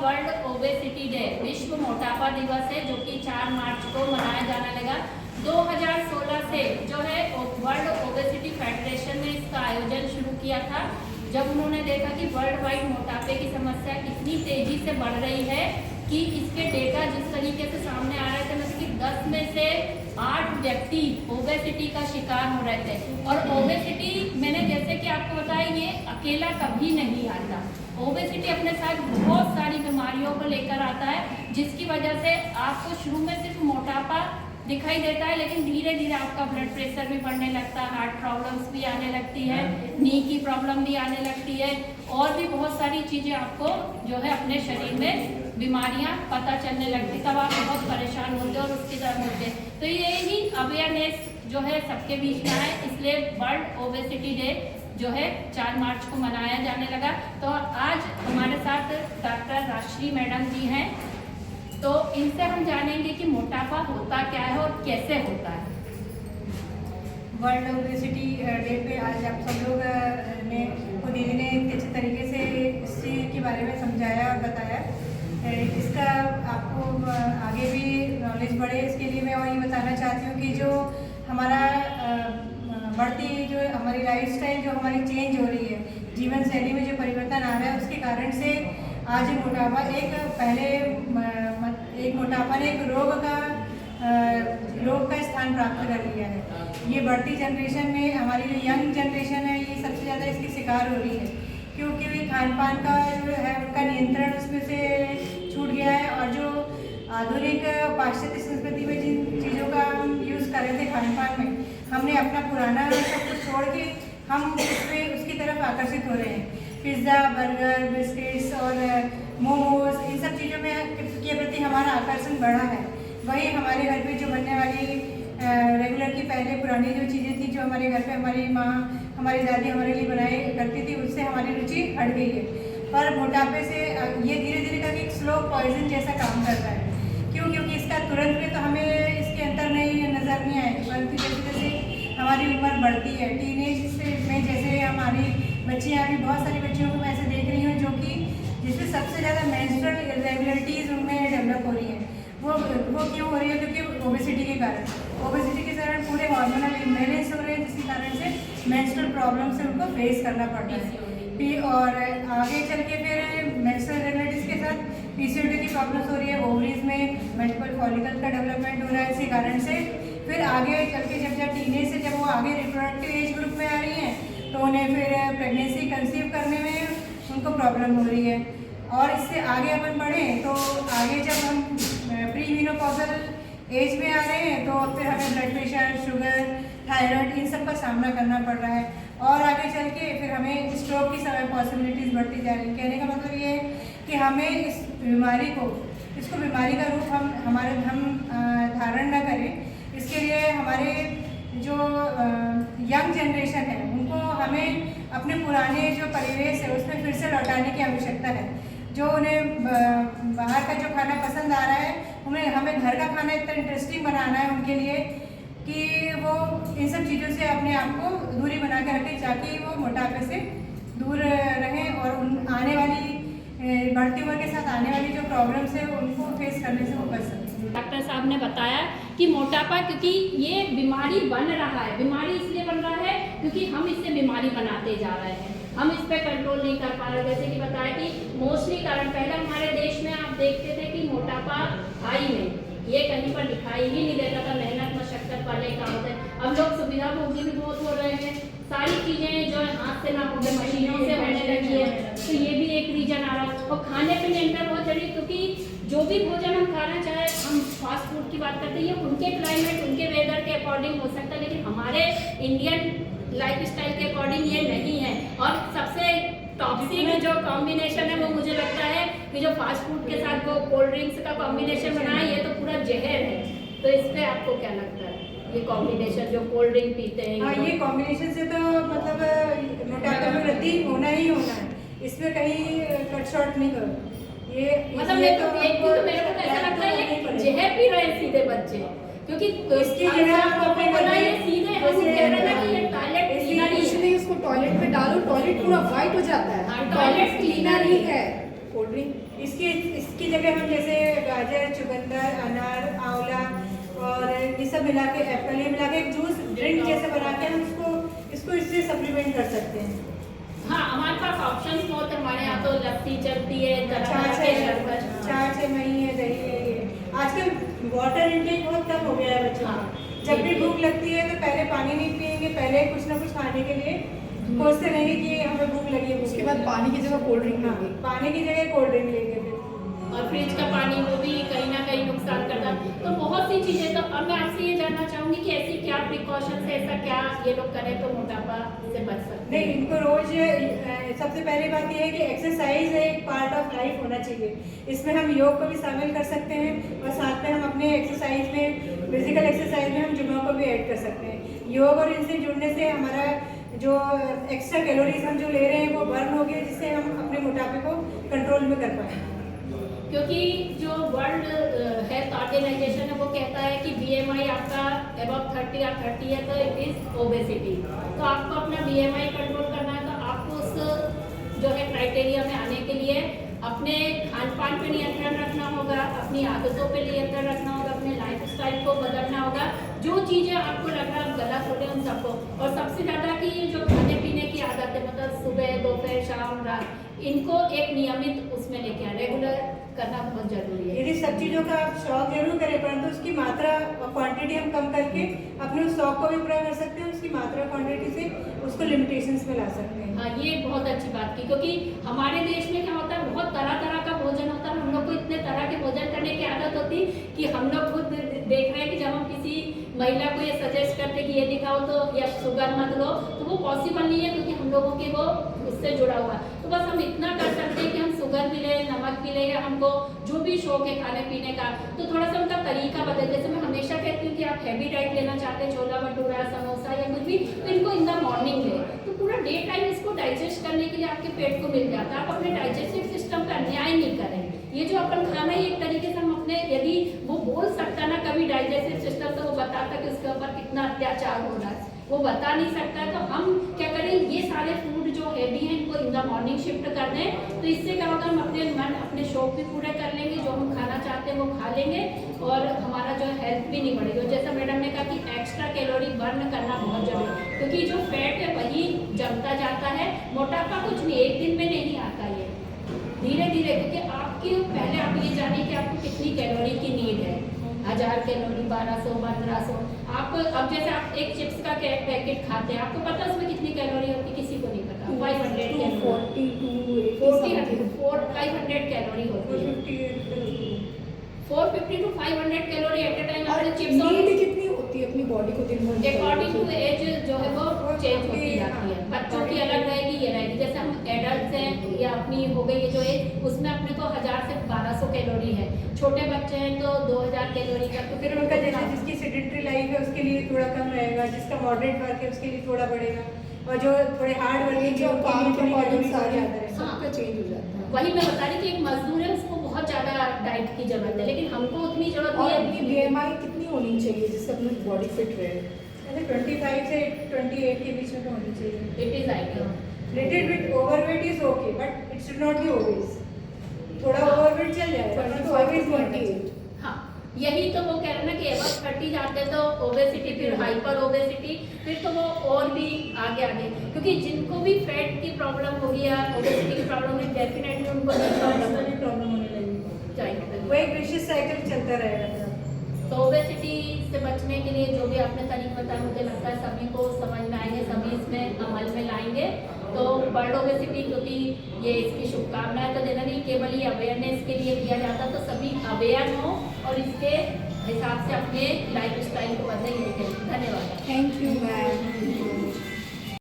World obesity day, विश्व मोटापा दिवस है, जो कि 4 मार्च को मनाया जाने लगा। 2016 से जो है वर्ल्ड ओबेसिटी फेडरेशन ने इसका आयोजन शुरू किया था, जब उन्होंने देखा कि वर्ल्ड वाइड मोटापे की समस्या इतनी तेजी से बढ़ रही है कि इसके डेटा जिस तरीके से सामने आ रहे थे, मतलब कि 10 में से 8 व्यक्ति ओबेसिटी का शिकार हो रहे थे। और ओबेसिटी मैंने जैसे कि आपको बताया, ये अकेला कभी नहीं आता। ओबेसिटी अपने साथ बहुत सारी बीमारियों को लेकर आता है, जिसकी वजह से आपको शुरू में सिर्फ मोटापा दिखाई देता है, लेकिन धीरे धीरे आपका ब्लड प्रेशर भी बढ़ने लगता है, हार्ट प्रॉब्लम्स भी आने लगती है, नी की प्रॉब्लम भी आने लगती है, और भी बहुत सारी चीज़ें आपको जो है अपने शरीर में बीमारियां पता चलने लगती, तब आप बहुत परेशान होते और उसकी तरफ होते। तो ये ही अवेयरनेस जो है सबके बीच में है, इसलिए वर्ल्ड ओबेसिटी डे जो है 4 मार्च को मनाया जाने लगा। तो आज हमारे साथ डॉक्टर राजश्री मैडम जी हैं, तो इनसे हम जानेंगे कि मोटापा होता क्या है और कैसे होता है। वर्ल्ड ओबेसिटी डे पे आज आप सब लोग ने को दीदी ने अच्छे तरीके से इस चीज़ के बारे में समझाया और बताया। इसका आपको आगे भी नॉलेज बढ़े, इसके लिए मैं और ये बताना चाहती हूँ कि जो हमारा बढ़ती जो हमारी लाइफस्टाइल जो हमारी चेंज हो रही है, जीवन शैली में जो परिवर्तन आ रहा है, उसके कारण से आज मोटापा एक मोटापा ने एक रोग का स्थान प्राप्त कर लिया है। ये बढ़ती जनरेशन में हमारी जो यंग जनरेशन है, ये सबसे ज़्यादा इसकी शिकार हो रही है, क्योंकि खान पान का जो है उनका नियंत्रण उसमें से छूट गया है। और जो आधुनिक पाश्चात्य संस्कृति में जिन चीज़ों का हम यूज़ कर रहे थे खान पान में, हमने अपना पुराना सब कुछ छोड़ के हम उसकी तरफ आकर्षित हो रहे हैं। पिज़्ज़ा, बर्गर, बिस्किट्स और मोमोज, इन सब चीज़ों में के प्रति हमारा आकर्षण बढ़ा है। वही हमारे घर पे जो बनने वाली रेगुलर की पहले पुरानी जो चीज़ें थी, जो हमारे घर पे हमारी माँ, हमारी दादी हमारे लिए बनाई करती थी, उससे हमारी रुचि हट गई है। पर मोटापे से ये धीरे धीरे करके एक स्लो पॉइजन जैसा काम करता है। क्यों? क्योंकि इसका तुरंत में तो हमें इसके अंतर नहीं नज़र नहीं आएगी, परंतु जैसे जैसे हमारी उम्र बढ़ती है, टीनेज में जैसे हमारी बच्चियाँ, अभी बहुत सारी बच्चियों को मैं ऐसे देख रही हूँ जो कि जिसमें सबसे ज़्यादा मेंस्ट्रुअल इरेगुलरिटीज़ उनमें डेवलप हो रही है। वो क्यों हो रही है? क्योंकि ओबेसिटी के कारण। ओबेसिटी के कारण पूरे हार्मोनल इम्बैलेंस हो रहे हैं, जिसके कारण से मेंस्ट्रुअल प्रॉब्लम से उनको फेस करना पड़ता है। और आगे चल के फिर मेंस्ट्रुअल इरेगुलरिटीज़ के साथ पीसीओडी की प्रॉब्लम्स हो रही है, ओवरीज में मल्टीपल फॉलिकल का डेवलपमेंट हो रहा है। इसी कारण से फिर आगे चल के जब टीनेज से जब वो आगे रिप्रोडक्टिव एज ग्रुप में आ रही हैं, तो उन्हें फिर प्रेगनेंसी कंसीव करने में उनको प्रॉब्लम हो रही है। और इससे आगे अपन बढ़ें तो आगे जब हम प्री मेनोपॉजल एज में आ रहे हैं, तो फिर हमें ब्लड प्रेशर, शुगर, थायराइड, इन सब का सामना करना पड़ रहा है। और आगे चल के फिर हमें स्ट्रोक की समय पॉसिबिलिटीज़ बढ़ती जा रही है। कहने का मतलब ये है कि हमें इस बीमारी को, इसको बीमारी का रूप हम धारण न करें। इसके लिए हमारे जो यंग जनरेशन है, उनको हमें अपने पुराने जो परिवेश है उसमें फिर से लौटाने की आवश्यकता है। जो उन्हें बाहर का जो खाना पसंद आ रहा है, हमें घर का खाना इतना इंटरेस्टिंग बनाना है उनके लिए कि वो इन सब चीज़ों से अपने आप को दूरी बना के रखें, ताकि वो मोटापे से दूर रहें और आने वाली बढ़ती उम्र के साथ आने वाली जो प्रॉब्लम्स है उनको फेस करने से वो बच सकते। डॉक्टर साहब ने बताया कि मोटापा, क्योंकि ये बीमारी बन रहा है, बीमारी इसलिए बन रहा है क्योंकि हम इससे बीमारी बनाते जा रहे हैं, हम इस पर कंट्रोल नहीं कर पा रहे। जैसे कि बताया कि मोस्टली कारण पहले हमारे देश में आप देखते थे कि मोटापा था ही नहीं, ये कहीं पर दिखाई ही नहीं देता था, मेहनत मशक्कत वाले काम होते। अब लोग सुविधा भोगी भी बहुत हो रहे हैं, सारी चीज़ें जो हाथ से ना होकर मशीनों से होने लगी है, तो ये भी एक रीजन आ रहा है। और खाने पीने अंदर बहुत जरूरी, क्योंकि जो भी भोजन हम खाना चाहे, हम फास्ट फूड की बात करते हैं, उनके क्लाइमेट, उनके वेदर के अकॉर्डिंग हो सकता है, लेकिन हमारे इंडियन लाइफस्टाइल के अकॉर्डिंग ये नहीं है। और सबसे टॉक्सिक जो कॉम्बिनेशन है वो मुझे लगता है कि जो फास्ट फूड के साथ वो कोल्ड ड्रिंक्स का कॉम्बिनेशन बना है, ये तो पूरा जहर है। तो इस पर आपको क्या लगता है, ये कॉम्बिनेशन जो कोल्ड ड्रिंक पीते हैं? हाँ, ये कॉम्बिनेशन से तो मतलब मोटापा में वृद्धि होना ही होना है, इसमें कहीं कट शॉर्ट नहीं करो। ये मतलब मैं तो देखती हूँ तो मेरे को ऐसा लगता है ये जहर पी रहे हैं सीधे बच्चे, क्योंकि इसकी जगह आप अपने बोला ये सीधे हम कह रहे हैं कि ये टॉयलेट इसलिए उसको टॉयलेट में डालो, टॉयलेट पूरा व्हाइट हो जाता है। टॉयलेट क्लीनर ही है, कोल्ड ड्रिंक इसकी जगह हम जैसे गाजर, चुकंदर, अनार, आंवला और ये सब मिला के, एप्पल, ये मिला के एक जूस ड्रिंक जैसे बना के हम इसको इससे सप्लीमेंट कर सकते हैं। हाँ, हमारे पास ऑप्शंस बहुत है। हमारे यहाँ तो लस्सी चलती है, छाछ है, मही है, दही है। ये आजकल वाटर इनटेक बहुत कम हो गया है बच्चों का। जब भी भूख लगती है तो पहले पानी नहीं पिएंगे, पहले कुछ ना कुछ खाने के लिए सोचते रहेंगे कि हमें भूख लगी है। उसके बाद पानी की जगह कोल्ड ड्रिंक लेंगे। पानी की जगह कोल्ड ड्रिंक लेंगे फिर। और फ्रिज का पानी वो भी कहीं ना कहीं नुकसान करता है। तो बहुत सी चीजें। तो अब मैं आपसे ये जानना चाहूंगी कि ऐसी क्या प्रिकॉशंस है, ऐसा क्या ये लोग करें तो मोटापा से बच सकते हैं? नहीं, इनको रोज सबसे पहली बात ये है कि एक्सरसाइज एक पार्ट ऑफ लाइफ होना चाहिए। इसमें हम योग को भी शामिल कर सकते हैं और साथ में हम अपने एक्सरसाइज में, फिजिकल एक्सरसाइज में हम जुम्मा को भी ऐड कर सकते हैं। योग और इनसे जुड़ने से हमारा जो एक्स्ट्रा कैलोरीज हम जो ले रहे हैं वो बर्न हो गया, जिससे हम अपने मोटापे को कंट्रोल में कर पाएँ। क्योंकि जो वर्ल्ड हेल्थ ऑर्गेनाइजेशन है वो कहता है कि BMI आपका अबव 30 या 30 है तो इट इज ओबेसिटी। तो आपको अपना BMI कंट्रोल करना है, तो आपको उस जो है क्राइटेरिया में आने के लिए अपने खान पान पे नियंत्रण रखना होगा, अपनी आदतों पे नियंत्रण रखना होगा, अपने लाइफस्टाइल को बदलना होगा। जो चीज़ें आपको लग रहा है गलत हो रहे हैं उन सबको, और सबसे ज़्यादा कि ये जो खाने पीने की आदत है, मतलब सुबह, दोपहर, शाम, रात, इनको एक नियमित उसमें लेके आए, रेगुलर करना बहुत जरूरी है। यदि सब चीज़ों का आप शौक जरूर करें, परंतु उसकी मात्रा और क्वांटिटी हम कम करके अपने उस शौक को भी पूरा कर सकते हैं। उसकी मात्रा क्वांटिटी से उसको लिमिटेशंस में ला सकते हैं। हाँ, ये बहुत अच्छी बात की, क्योंकि हमारे देश में क्या होता है, बहुत तरह तरह का भोजन होता है। हम लोग को इतने तरह के भोजन करने की आदत होती कि हम लोग खुद देख रहे हैं कि जब हम किसी महिला को ये सजेस्ट करते कि ये दिखाओ तो, या शुगर मत लो, तो वो पॉसिबल नहीं है, क्योंकि हम लोगों के वो उससे जुड़ा हुआ है। तो बस हम इतना कर सकते हैं कि हम शुगर भी लें, नमक भी लें, या हमको जो भी शौक है खाने पीने का, तो थोड़ा सा उनका तरीका बदल। जैसे मैं हमेशा कहती हूँ कि आप हैवी डाइट लेना चाहते हैं, छोला भटूरा, समोसा या कुछ भी, तो इनको इन द मॉर्निंग लें, तो पूरा डे टाइम इसको डाइजेस्ट करने के लिए आपके पेट को मिल जाता है। आप अपने डाइजेस्टिव सिस्टम का अन्याय नहीं करेंगे। ये जो अपन खाना है एक तरीके से हम अपने, यदि वो बोल सकता ना कभी डाइजेस्टिव सिस्टम, तो वो बताता कि उसके ऊपर कितना अत्याचार हो रहा है, वो बता नहीं सकता है। तो हम क्या करें, ये सारे फूड जो हैवी हैं इनको इन द मॉर्निंग शिफ्ट कर दें, तो इससे क्या होगा, हम अपने मन, अपने शौक भी पूरे कर लेंगे, जो हम खाना चाहते हैं वो खा लेंगे, और हमारा जो हेल्थ भी नहीं बढ़ेगी। और जैसा मैडम ने कहा कि एक्स्ट्रा कैलोरी बर्न करना बहुत जरूरी है, क्योंकि जो फैट है वही जमता जाता है। मोटापा कुछ नहीं, एक दिन में नहीं आता, ये धीरे धीरे, क्योंकि आपकी पहले आप ये जानिए कि आपको कितनी कैलोरी की नीड है। 1000 कैलोरी, 1200, 1500। आप अब जैसे आप एक चिप्स का पैकेट खाते हैं, आपको पता है उसमें कितनी कैलोरी होती है? किसी को नहीं पता। 500 कैलोरी होती है। 450 to 500 calorie at a time. और चिप्स नीड कितनी होती है अपनी बॉडी को दिन भर? अकॉर्डिंग टू एज जो है वो चेंज होती जाती है। बच्चों की अलग रहेगी, ये रहेगी। जैसे हम एडल्ट हैं या अपनी हो गई है जो एज, उसमें अपने को 1000 से 1200 कैलोरी है। छोटे बच्चे हैं तो 2000 कैलोरी का। तो फिर उनका जैसे जिसकी सेडेंटरी लाइफ है उसके लिए थोड़ा कम रहेगा, जिसका मॉडरेट वर्क है उसके लिए थोड़ा बढ़ेगा, और जो थोड़े हार्ड वर्किंग जो काम के अकॉर्डिंग सारे सबका चेंज हो जाता है। वही मैं बता रही कि एक मजदूर है, उसको बहुत ज्यादा डाइट की जरूरत है, लेकिन हमको उतनी जरूरत नहीं है। अपनी BMI कितनी होनी चाहिए जिससे अपनी बॉडी फिट रहे? 25 से 28 के बीच में तो होनी चाहिए। It is ideal. Little bit overweight is okay, but it should not be obese. थोड़ा ओवरवेट चल जाएगा, परंतु ऑलवेज 28। हाँ, यही तो वो कह रहे हैं ना कि अबव 30 जाते हैं तो ओबेसिटी, फिर हाइपर ओबेसिटी, फिर तो वो और भी आगे आगे, क्योंकि जिनको भी फैट की प्रॉब्लम होगी या ओबेसिटी की प्रॉब्लम है, डेफिनेटली उनको प्रॉब्लम होने लगेगी। वो एक विशिष्ट साइकिल चलता रहेगा। तो ओबेसिटी से बचने के लिए जो भी आपने तरीका बताया, मुझे लगता है सभी को समझ में आएंगे, सभी इसमें अमल में लाएंगे। तो वर्ल्ड ओबेसिटी, क्योंकि ये इसकी शुभकामनाएं तो देना नहीं, केवल ये अवेयरनेस के लिए किया जाता, तो सभी अवेयर हो और इसके हिसाब से अपने लाइफ स्टाइल को बदलें। धन्यवाद। Thank you ma'am.